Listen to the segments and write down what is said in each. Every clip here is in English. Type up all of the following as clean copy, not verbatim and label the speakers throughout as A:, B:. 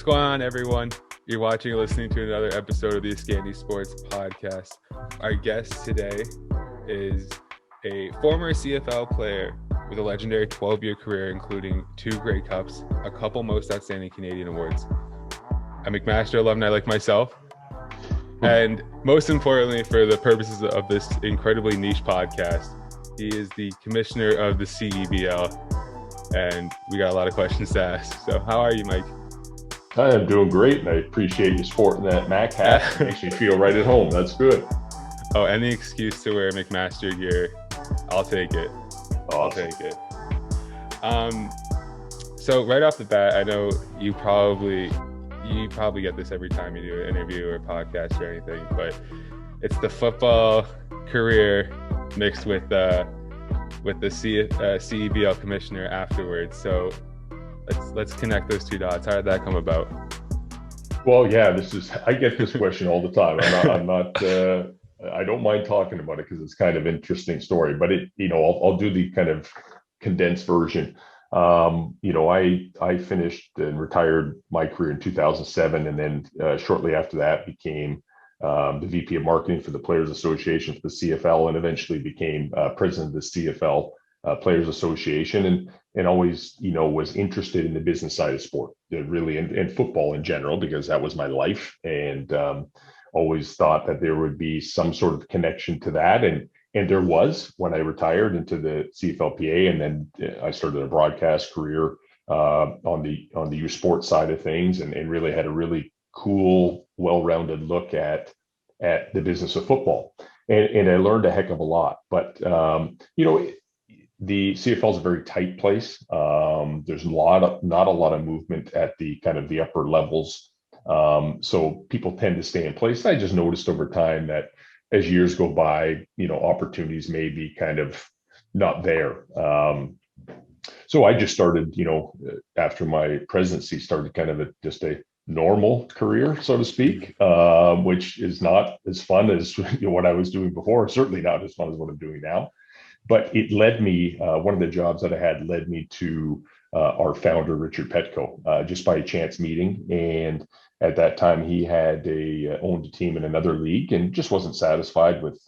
A: What's going on, everyone? You're watching or listening to another episode of the Eskandy Sports Podcast. Our guest today is a former CFL player with a legendary 12-year career, including 2 Grey Cups, a couple most outstanding Canadian awards, a McMaster alumni like myself, and most importantly, for the purposes of this incredibly niche podcast, he is the commissioner of the CEBL, and we got a lot of questions to ask. So how are you, Mike?
B: I am doing great, and I appreciate you sporting that Mac hat. It makes me feel right at home. That's good.
A: Oh, any excuse to wear McMaster gear, I'll take it. I'll take it. So right off the bat, I know you probably get this every time you do an interview or podcast or anything, but it's the football career mixed with the CEBL commissioner afterwards. So let's connect those two dots. How did that come about?
B: Well, yeah, I get this question all the time. I don't mind talking about it because it's kind of interesting story, but I'll do the kind of condensed version. I finished and retired my career in 2007, and then shortly after that became the VP of marketing for the Players Association for the CFL, and eventually became president of the CFL Players Association, and always was interested in the business side of sport, really, and football in general, because that was my life, and always thought that there would be some sort of connection to that, and there was when I retired into the CFLPA, and then I started a broadcast career on the youth sports side of things, and really had a really cool, well-rounded look at the business of football, and I learned a heck of a lot. But the CFL is a very tight place. There's not a lot of movement at the kind of the upper levels, so people tend to stay in place. I just noticed over time that as years go by, opportunities may be kind of not there. So I just started, after my presidency, started kind of just a normal career, so to speak, which is not as fun as what I was doing before. Certainly not as fun as what I'm doing now. But it led me, one of the jobs that I had led me to our founder, Richard Petco, just by a chance meeting. And at that time, he had owned a team in another league and just wasn't satisfied with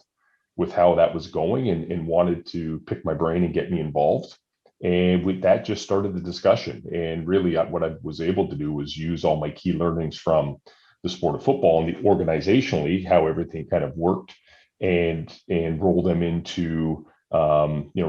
B: how that was going, and wanted to pick my brain and get me involved. And with that, just started the discussion. And really, what I was able to do was use all my key learnings from the sport of football and organizationally, how everything kind of worked, and roll them into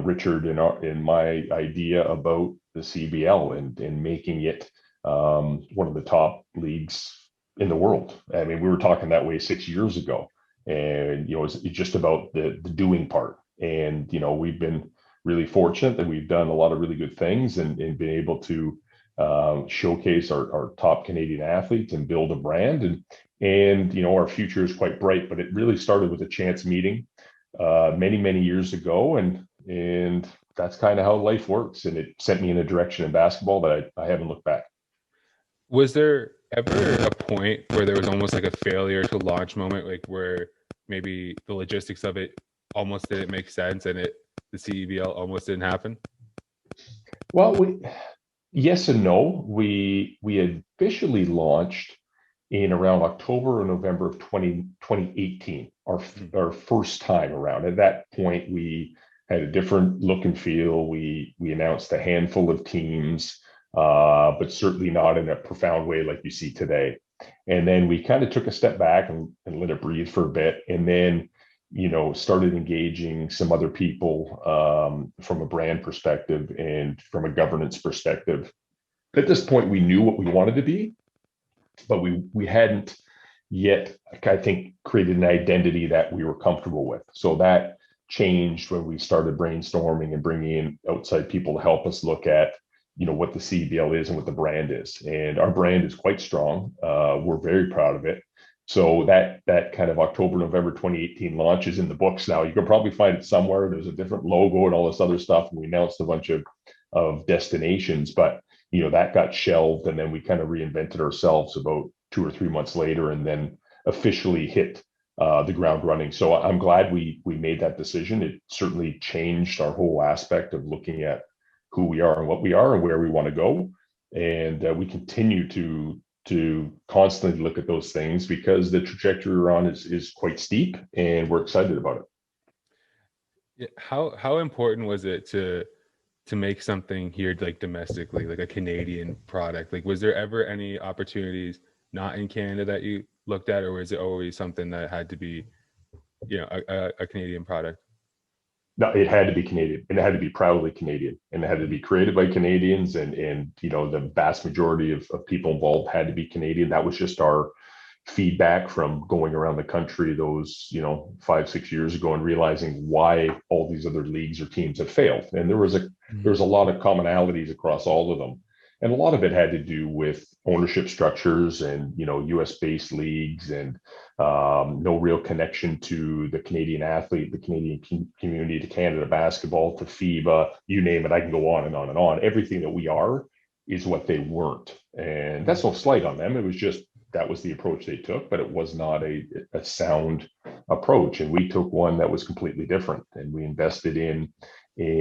B: Richard and my idea about the CBL, and making it one of the top leagues in the world. I mean, we were talking that way 6 years ago, and it's just about the doing part. And we've been really fortunate that we've done a lot of really good things, and been able to showcase our top Canadian athletes and build a brand, and our future is quite bright. But it really started with a chance meeting many years ago, and that's kind of how life works, and it sent me in a direction in basketball that I haven't looked back.
A: Was there ever a point where there was almost like a failure to launch moment, like where maybe the logistics of it almost didn't make sense, and the CEBL almost didn't happen?
B: Well, yes and no. We officially launched in around October or November of 2018, our first time around. At that point, we had a different look and feel. We announced a handful of teams, but certainly not in a profound way like you see today. And then we kind of took a step back and let it breathe for a bit, and then started engaging some other people from a brand perspective and from a governance perspective. At this point, we knew what we wanted to be, but we hadn't yet, I think, created an identity that we were comfortable with. So that changed when we started brainstorming and bringing in outside people to help us look at what the CBL is and what the brand is. And our brand is quite strong. We're very proud of it. So that kind of October, November 2018 launch is in the books now. You can probably find it somewhere. There's a different logo and all this other stuff. And we announced a bunch of destinations, but that got shelved, and then we kind of reinvented ourselves about 2 or 3 months later, and then officially hit the ground running. So I'm glad we made that decision. It certainly changed our whole aspect of looking at who we are and what we are and where we want to go. And we continue to to constantly look at those things because the trajectory we're on is quite steep, and we're excited about it.
A: Yeah, how important was it to make something here like domestically, like a Canadian product? Like, was there ever any opportunities not in Canada that you looked at, or was it always something that had to be, a Canadian product?
B: No, it had to be Canadian, and it had to be proudly Canadian, and it had to be created by Canadians, and the vast majority of people involved had to be Canadian. That was just our feedback from going around the country those 5-6 years ago and realizing why all these other leagues or teams have failed. And there was a lot of commonalities across all of them, and a lot of it had to do with ownership structures and US based leagues, and no real connection to the Canadian athlete, the Canadian community, to Canada basketball, to FIBA, you name it. I can go on and on and on. Everything that we are is what they weren't, and that's no slight on them. It was just that was the approach they took, but it was not a sound approach. And we took one that was completely different, and we invested in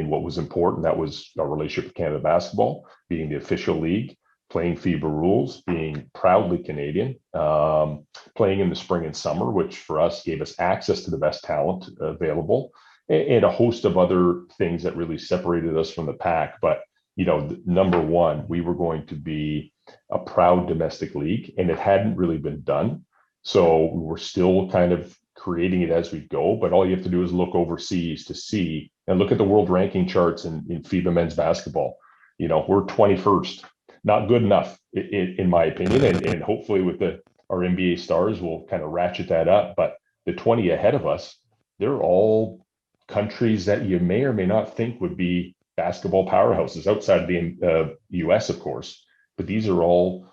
B: what was important. That was our relationship with Canada basketball, being the official league, playing FIBA rules, being proudly Canadian, playing in the spring and summer, which for us gave us access to the best talent available, and a host of other things that really separated us from the pack. But number one, we were going to be a proud domestic league, and it hadn't really been done. So we were still kind of creating it as we go. But all you have to do is look overseas to see, and look at the world ranking charts in FIBA men's basketball. We're 21st, not good enough in my opinion, and hopefully with our NBA stars, we'll kind of ratchet that up. But the 20 ahead of us, they're all countries that you may or may not think would be basketball powerhouses outside of the US, of course. But these are all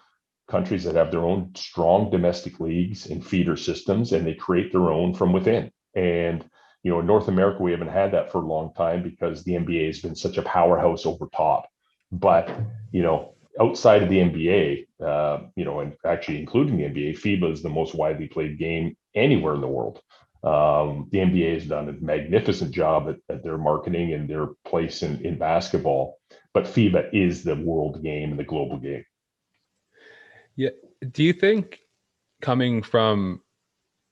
B: countries that have their own strong domestic leagues and feeder systems, and they create their own from within. And in North America, we haven't had that for a long time because the NBA has been such a powerhouse over top. But outside of the NBA, and actually including the NBA, FIBA is the most widely played game anywhere in the world. The NBA has done a magnificent job at their marketing and their place in basketball, but FIBA is the world game and the global game.
A: Yeah. Do you think coming from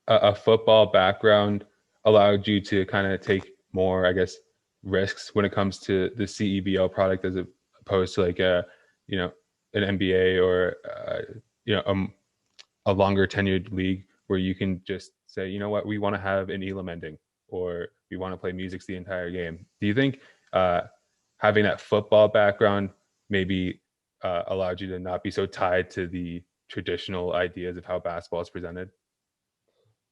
A: a football background allowed you to kind of take more, I guess, risks when it comes to the CEBL product as opposed to like an NBA or a longer tenured league where you can just say, you know what, we want to have an Elam Ending, or we want to play music the entire game? Do you think having that football background maybe allowed you to not be so tied to the traditional ideas of how basketball is presented?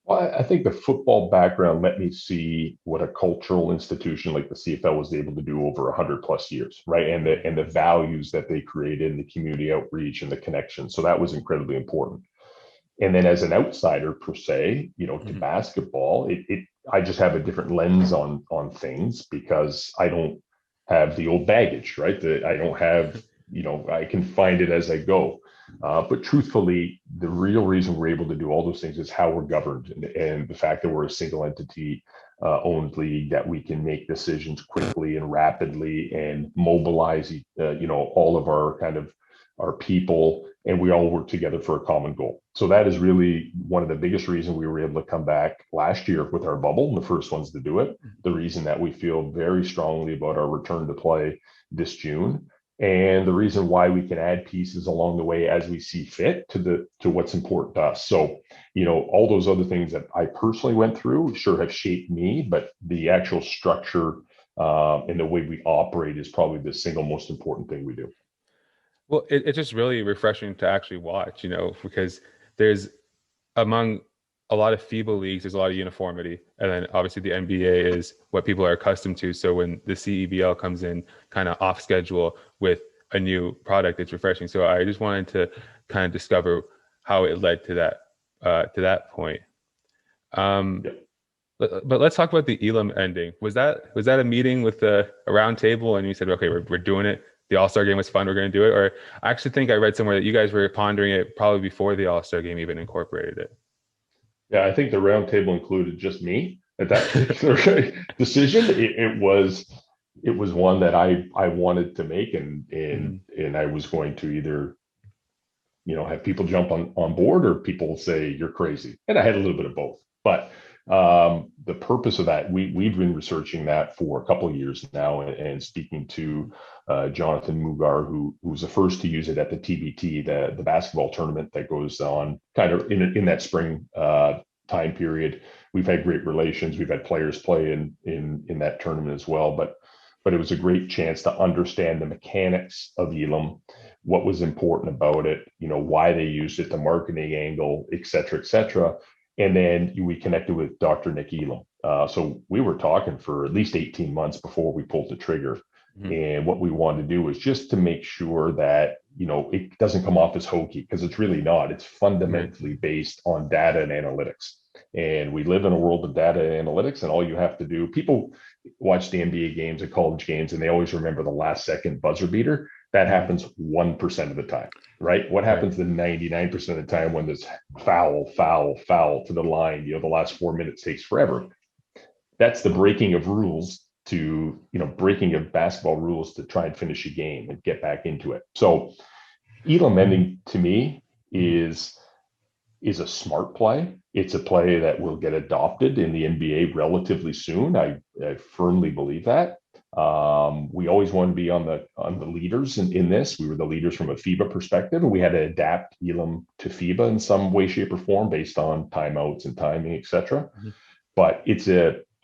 B: Well, I think the football background let me see what a cultural institution like the CFL was able to do over 100+ years, right? And the values that they created, and the community outreach and the connection. So that was incredibly important. And then as an outsider per se, to basketball, I just have a different lens on things because I don't have the old baggage, right? I don't have, I can find it as I go. But truthfully, the real reason we're able to do all those things is how we're governed, and the fact that we're a single entity owned league, that we can make decisions quickly and rapidly and mobilize, all of our people, and we all work together for a common goal. So that is really one of the biggest reasons we were able to come back last year with our bubble, and the first ones to do it. The reason that we feel very strongly about our return to play this June, and the reason why we can add pieces along the way as we see fit to what's important to us. So, all those other things that I personally went through sure have shaped me, but the actual structure and the way we operate is probably the single most important thing we do.
A: Well, it's just really refreshing to actually watch, because there's, among a lot of FIBA leagues, there's a lot of uniformity. And then obviously the NBA is what people are accustomed to. So when the CEBL comes in kind of off schedule with a new product, it's refreshing. So I just wanted to kind of discover how it led to that point. But let's talk about the Elam Ending. Was that a meeting with a round table and you said, okay, we're doing it? The All-Star game was fun, we're going to do it? Or I actually think I read somewhere that you guys were pondering it probably before the All-Star game even incorporated it.
B: Yeah, I think the roundtable included just me at that particular decision. It was one that I wanted to make, and I was going to either have people jump on board, or people say you're crazy. And I had a little bit of both. But the purpose of that, we've been researching that for a couple of years now, and speaking to Jonathan Mugar, who was the first to use it at the TBT, the basketball tournament that goes on kind of in that spring time period. We've had great relations. We've had players play in that tournament as well. But it was a great chance to understand the mechanics of Elam, what was important about it, why they used it, the marketing angle, et cetera, et cetera. And then we connected with Dr. Nick Elam. So we were talking for at least 18 months before we pulled the trigger. Mm-hmm. And what we wanted to do was just to make sure that, it doesn't come off as hokey, because it's really not. It's fundamentally based on data and analytics. And we live in a world of data and analytics, and all you have to do, people watch the NBA games and college games, and they always remember the last second buzzer beater. That happens 1% of the time, right? What happens the 99% of the time when there's foul to the line, the last 4 minutes takes forever. That's the breaking of rules breaking of basketball rules to try and finish a game and get back into it. So Elam Ending to me is a smart play. It's a play that will get adopted in the NBA relatively soon. I firmly believe that. We always want to be on the leaders in this. We were the leaders from a FIBA perspective, and we had to adapt Elam to FIBA in some way, shape, or form based on timeouts and timing, et cetera. Mm-hmm. But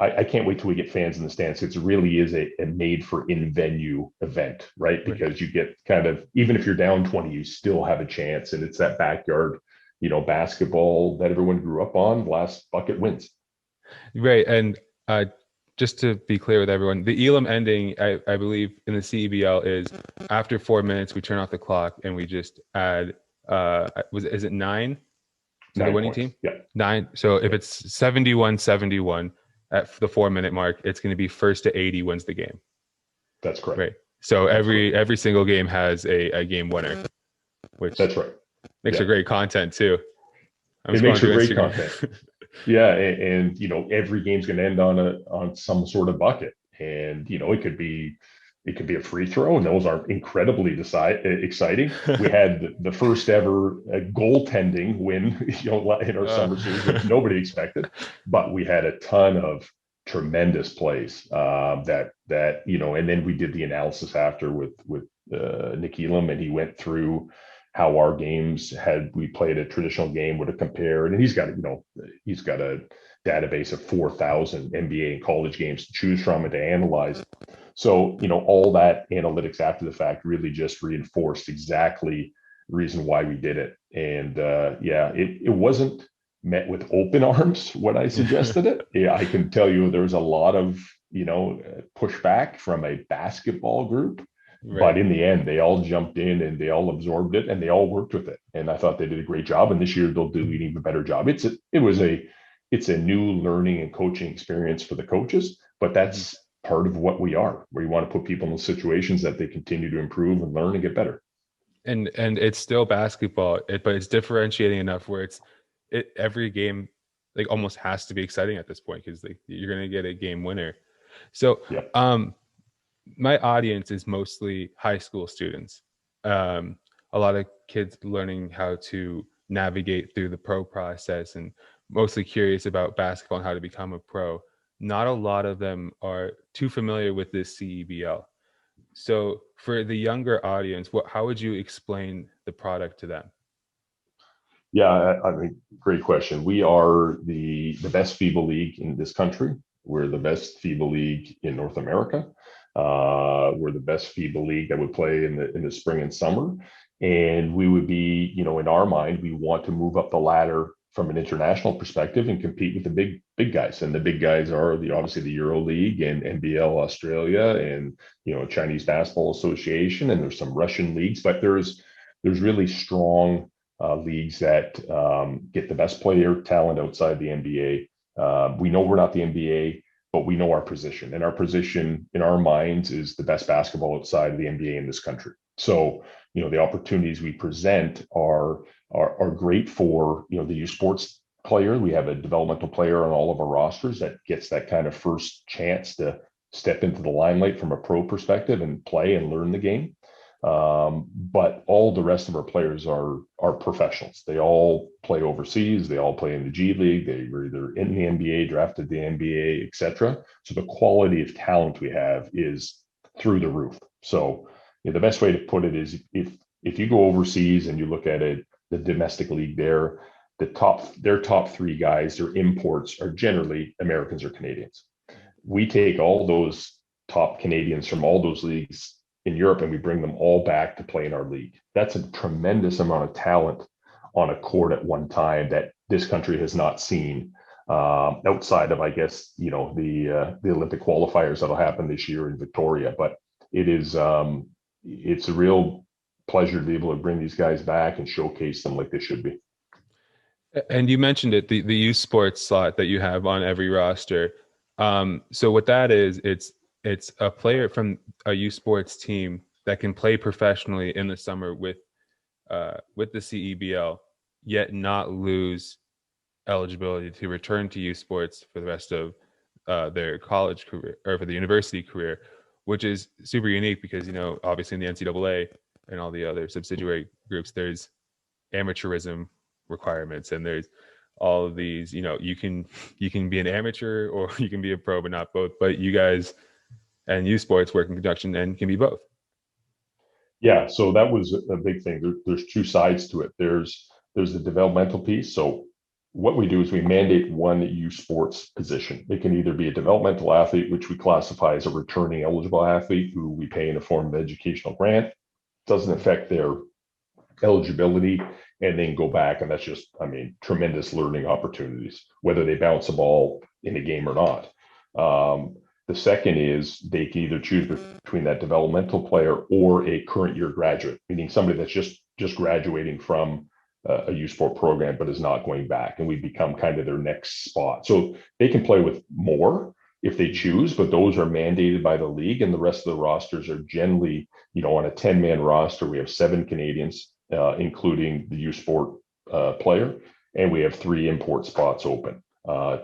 B: I can't wait till we get fans in the stands. It really is a made for in-venue event, right? Because you get kind of, even if you're down 20, you still have a chance. And it's that backyard, basketball that everyone grew up on. Last bucket wins.
A: Right. And just to be clear with everyone, the Elam Ending, I believe in the CEBL, is after 4 minutes, we turn off the clock and we just add, is it 9 to the winning
B: points.
A: team?
B: Yeah.
A: 9. So if it's 71-71 at the 4 minute mark, it's going to be first to 80 wins the game.
B: That's correct.
A: Right. So every single game has a game winner, which
B: that's right.
A: Makes for great content too.
B: It makes for great content. Yeah, and every game's going to end on some sort of bucket, and it could be a free throw, and those are incredibly exciting. We had the first ever goaltending win, in our summer series, which nobody expected, but we had a ton of tremendous plays that and then we did the analysis after with Nick Elam, and he went through how our games we played a traditional game would have compared, and he's got a database of 4,000 NBA and college games to choose from and to analyze. So, all that analytics after the fact really just reinforced exactly the reason why we did it. And it wasn't met with open arms when I suggested it. Yeah, I can tell you there was a lot of, pushback from a basketball group. Right. But in the end, they all jumped in and they all absorbed it and they all worked with it. And I thought they did a great job. And this year they'll do an even better job. It's a new learning and coaching experience for the coaches, but that's part of what we are, where you want to put people in situations that they continue to improve and learn and get better.
A: And it's still basketball, but it's differentiating enough where every game like almost has to be exciting at this point, because you're going to get a game winner. So, my audience is mostly high school students. A lot of kids learning how to navigate through the pro process and mostly curious about basketball and how to become a pro. Not a lot of them are too familiar with this CEBL. So for the younger audience, how would you explain the product to them?
B: Yeah, I mean, great question. We are the best FIBA league in this country. We're the best FIBA league in North America. We're the best FIBA league that would play in the spring and summer. And we would be, in our mind, we want to move up the ladder from an international perspective and compete with the big guys. And the big guys are obviously the Euro League and NBL Australia and, Chinese Basketball Association. And there's some Russian leagues, but there's really strong leagues that get the best player talent outside the NBA. We know we're not the NBA, but we know our position, and our position in our minds is the best basketball outside of the NBA in this country. So, the opportunities we present are great for, the youth sports player. We have a developmental player on all of our rosters that gets that kind of first chance to step into the limelight from a pro perspective and play and learn the game. But all the rest of our players are professionals. They all play overseas. They all play in the G League. They were either in the NBA, drafted the NBA, etc. So the quality of talent we have is through the roof. So the best way to put it is if you go overseas and you look at it, the domestic league there, their top three guys, their imports are generally Americans or Canadians. We take all those top Canadians from all those leagues in Europe and we bring them all back to play in our league. That's a tremendous amount of talent on a court at one time that this country has not seen, outside of, I guess, the Olympic qualifiers that'll happen this year in Victoria. But it's a real pleasure to be able to bring these guys back and showcase them like they should be.
A: And you mentioned it, the youth sports slot that you have on every roster. So what that is, it's a player from a youth sports team that can play professionally in the summer with the CEBL, yet not lose eligibility to return to youth sports for the rest of their college career or for the university career, which is super unique because, obviously in the NCAA and all the other subsidiary groups, there's amateurism requirements and there's all of these, you can be an amateur or you can be a pro, but not both. But you guys and youth sports work in conjunction and can be both.
B: Yeah, so that was a big thing. There's two sides to it. There's the developmental piece. So what we do is we mandate one youth sports position. It can either be a developmental athlete, which we classify as a returning eligible athlete who we pay in a form of educational grant. Doesn't affect their eligibility and then go back. And that's just, tremendous learning opportunities, whether they bounce a ball in a game or not. The second is they can either choose between that developmental player or a current year graduate, meaning somebody that's just graduating from a youth sport program, but is not going back. And we become kind of their next spot. So they can play with more if they choose, but those are mandated by the league. And the rest of the rosters are generally, on a 10-man roster, we have 7 Canadians, including the youth sport player, and we have 3 import spots open.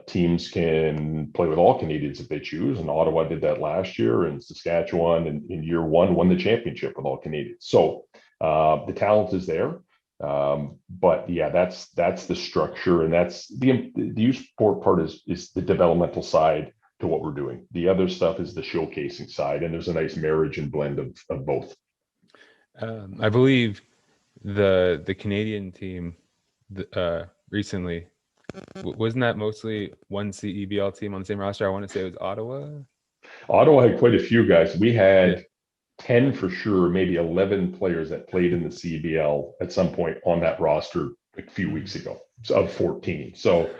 B: Teams can play with all Canadians if they choose, and Ottawa did that last year, and Saskatchewan in year one won the championship with all Canadians. So the talent is there, but yeah, that's the structure, and that's the youth sport part is the developmental side to what we're doing. The other stuff is the showcasing side, and there's a nice marriage and blend of both.
A: I believe the Canadian team recently, wasn't that mostly one CEBL team on the same roster? I want to say it was Ottawa.
B: Ottawa had quite a few guys. We had 10 for sure, maybe 11 players that played in the CEBL at some point on that roster a few weeks ago, of 14. So,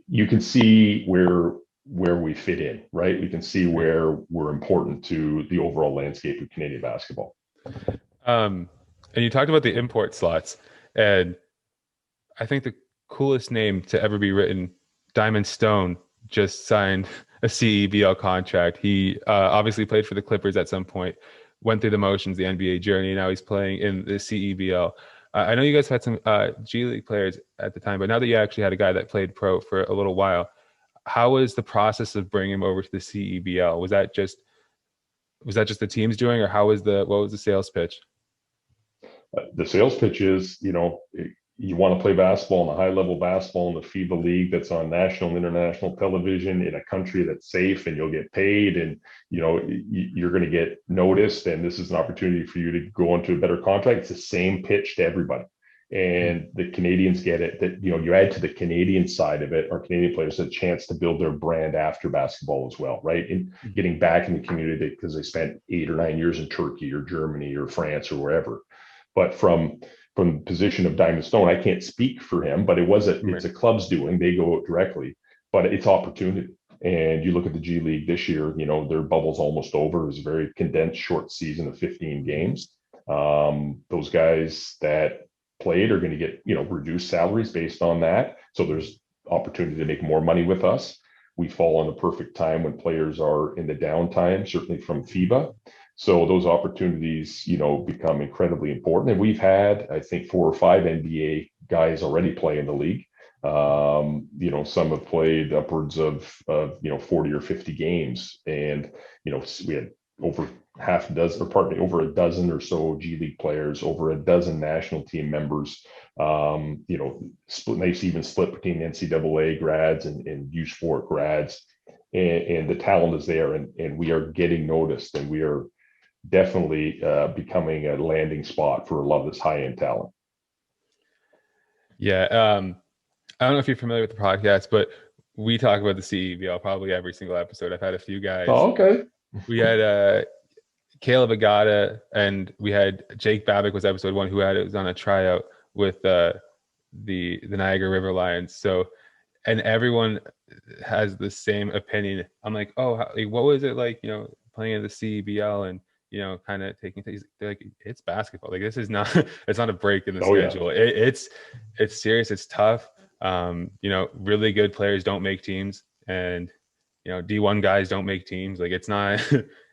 B: you can see where we fit in, right? We can see where we're important to the overall landscape of Canadian basketball.
A: And you talked about the import slots, and I think the coolest name to ever be written, Diamond Stone, just signed a CEBL contract. He obviously played for the Clippers at some point, went through the motions, the NBA journey, and now he's playing in the CEBL. I know you guys had some G League players at the time, but now that you actually had a guy that played pro for a little while, how was the process of bringing him over to the CEBL? Was that just the team's doing, or what was the sales pitch?
B: The sales pitch is, you want to play basketball and a high level basketball in the FIBA league that's on national and international television in a country that's safe, and you'll get paid, and you're going to get noticed, and this is an opportunity for you to go into a better contract. It's the same pitch to everybody, and the Canadians get it. That you add to the Canadian side of it, our Canadian players have a chance to build their brand after basketball as well, right? And getting back in the community because they spent 8 or 9 years in Turkey or Germany or France or wherever. But from the position of Diamond Stone, I can't speak for him, but it's a club's doing. They go out directly, but it's opportunity. And you look at the G League this year, their bubble's almost over. It was a very condensed, short season of 15 games. Those guys that played are going to get, reduced salaries based on that. So there's opportunity to make more money with us. We fall in the perfect time when players are in the downtime, certainly from FIBA. So those opportunities, become incredibly important. And we've had, I think, 4 or 5 NBA guys already play in the league. Some have played upwards of 40 or 50 games. And, we had over half a dozen, or pardon me, over a dozen or so G League players, over a dozen national team members. They even split between NCAA grads and U Sport grads, and the talent is there, and we are getting noticed, and we are definitely becoming a landing spot for a lot of this high end talent.
A: Yeah. I don't know if you're familiar with the podcast, but we talk about the CEBL probably every single episode. I've had a few guys.
B: Oh, okay.
A: We had Caleb Agata, and we had Jake Babick was episode 1, who was on a tryout with the Niagara River Lions. So, and everyone has the same opinion. I'm like, oh, what was it like, playing in the CEBL and kind of taking things? They're like, it's basketball. Like, this is not it's not a break in the schedule. Yeah. It's serious. It's tough. Really good players don't make teams, and D1 guys don't make teams. Like, it's not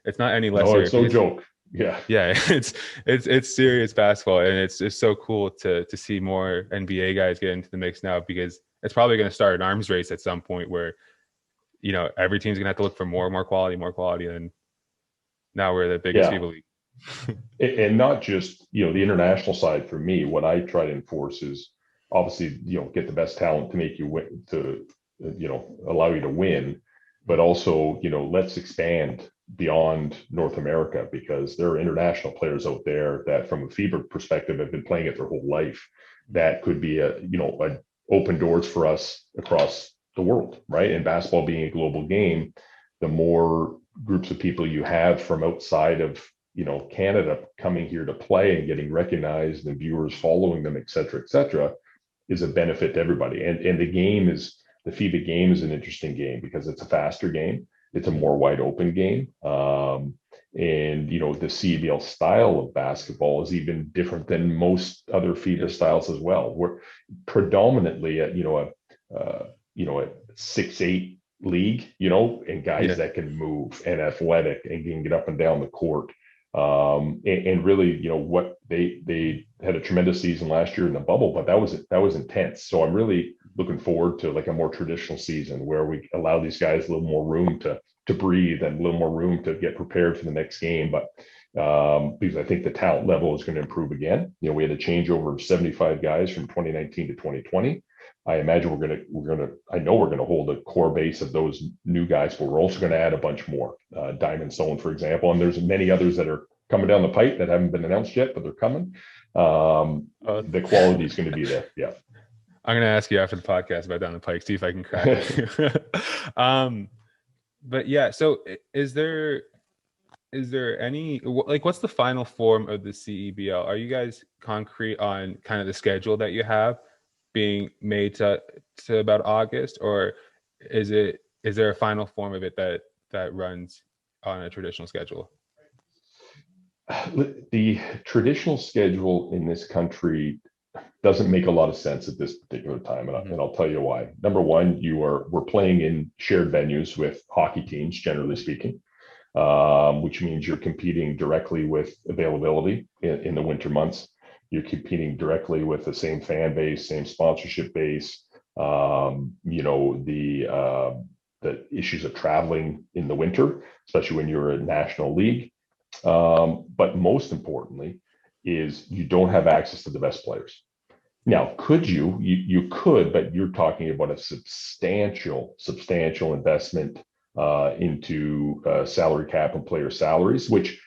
A: it's not any less.
B: No, it's no joke. Yeah.
A: It's serious basketball, and it's just so cool to see more NBA guys get into the mix now, because it's probably going to start an arms race at some point where every team's going to have to look for more quality, and now we're the biggest FIBA league.
B: And not just the international side. For me, what I try to enforce is obviously get the best talent to make you win, to allow you to win, but also let's expand beyond North America, because there are international players out there that from a FIBA perspective have been playing it their whole life. That could be a open doors for us across the world, right? And basketball being a global game, the more groups of people you have from outside of Canada coming here to play and getting recognized, and viewers following them, et cetera, is a benefit to everybody. And the FIBA game is an interesting game because it's a faster game. It's a more wide open game. And the CEBL style of basketball is even different than most other FIBA styles as well. We're predominantly at a 6'8" league, and guys that can move and athletic and can get up and down the court. And really, what they had a tremendous season last year in the bubble, but that was intense. So I'm really looking forward to like a more traditional season where we allow these guys a little more room to breathe and a little more room to get prepared for the next game. But because I think the talent level is going to improve again. We had a changeover of 75 guys from 2019 to 2020. I imagine I know we're going to hold a core base of those new guys, but we're also going to add a bunch more. Diamond Stone, for example, and there's many others that are coming down the pipe that haven't been announced yet, but they're coming. The quality is going to be there. Yeah.
A: I'm going to ask you after the podcast about down the pike, see if I can crack it. But yeah, so is there any, like, what's the final form of the CEBL? Are you guys concrete on kind of the schedule that you have being made to about August, or is there a final form of it that runs on a traditional schedule?
B: The traditional schedule in this country doesn't make a lot of sense at this particular time, and I'll tell you why. Number one, we're playing in shared venues with hockey teams, generally speaking, which means you're competing directly with availability in the winter months. You're competing directly with the same fan base, same sponsorship base. The issues of traveling in the winter, especially when you're a national league. But most importantly is you don't have access to the best players. Now, could you? You could, but you're talking about a substantial investment into salary cap and player salaries, which,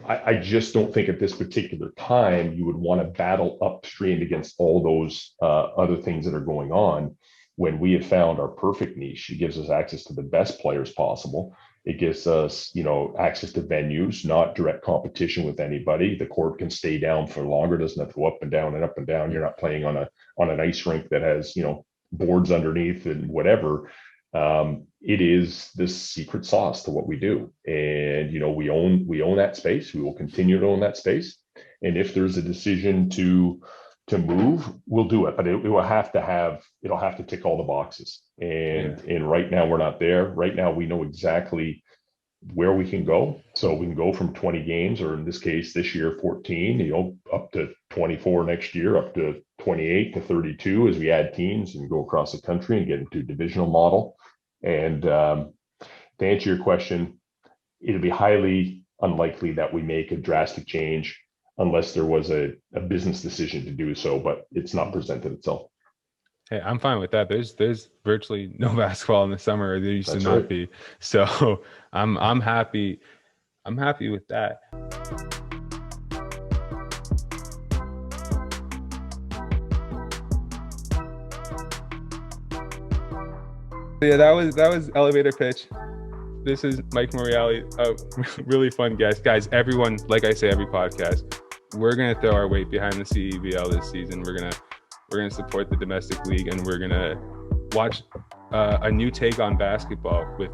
B: I just don't think at this particular time you would want to battle upstream against all those other things that are going on, when we have found our perfect niche. It gives us access to the best players possible. It gives us, access to venues, not direct competition with anybody. The court can stay down for longer, doesn't have to go up and down and up and down. You're not playing on an ice rink that has, boards underneath and whatever. It is this secret sauce to what we do. And, we own that space. We will continue to own that space. And if there's a decision to move, we'll do it, but it'll have to tick all the boxes. And right now we're not there. Right now we know exactly where we can go. So we can go from 20 games, or in this case, this year, 14, up to 24 next year, up to 28 to 32 as we add teams and go across the country and get into a divisional model. And to answer your question, it'd be highly unlikely that we make a drastic change unless there was a business decision to do so, but it's not presented itself.
A: Hey, I'm fine with that. There's virtually no basketball in the summer, or there used to
B: That's
A: not
B: right.
A: be. So I'm happy. I'm happy with that. Yeah, that was elevator pitch. This is Mike Morreale, a really fun guest. Guys, everyone, like I say every podcast, we're gonna throw our weight behind the CEBL this season. We're gonna support the domestic league, and we're gonna watch a new take on basketball with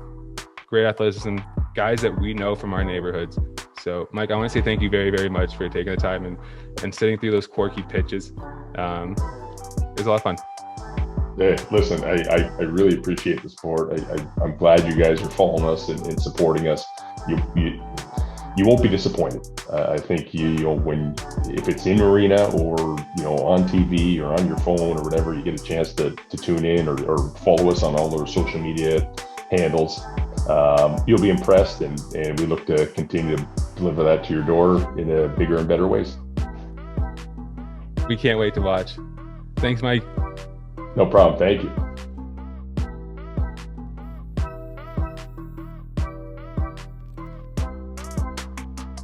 A: great athleticism, guys that we know from our neighborhoods. So, Mike, I want to say thank you very, very much for taking the time and sitting through those quirky pitches. It was a lot of fun.
B: Hey, listen, I really appreciate the support. I'm glad you guys are following us and supporting us. You won't be disappointed. I think when if it's in arena or on TV or on your phone or whatever, you get a chance to tune in or follow us on all our social media handles. You'll be impressed, and we look to continue to deliver that to your door in a bigger and better ways.
A: We can't wait to watch. Thanks, Mike.
B: No problem. Thank you.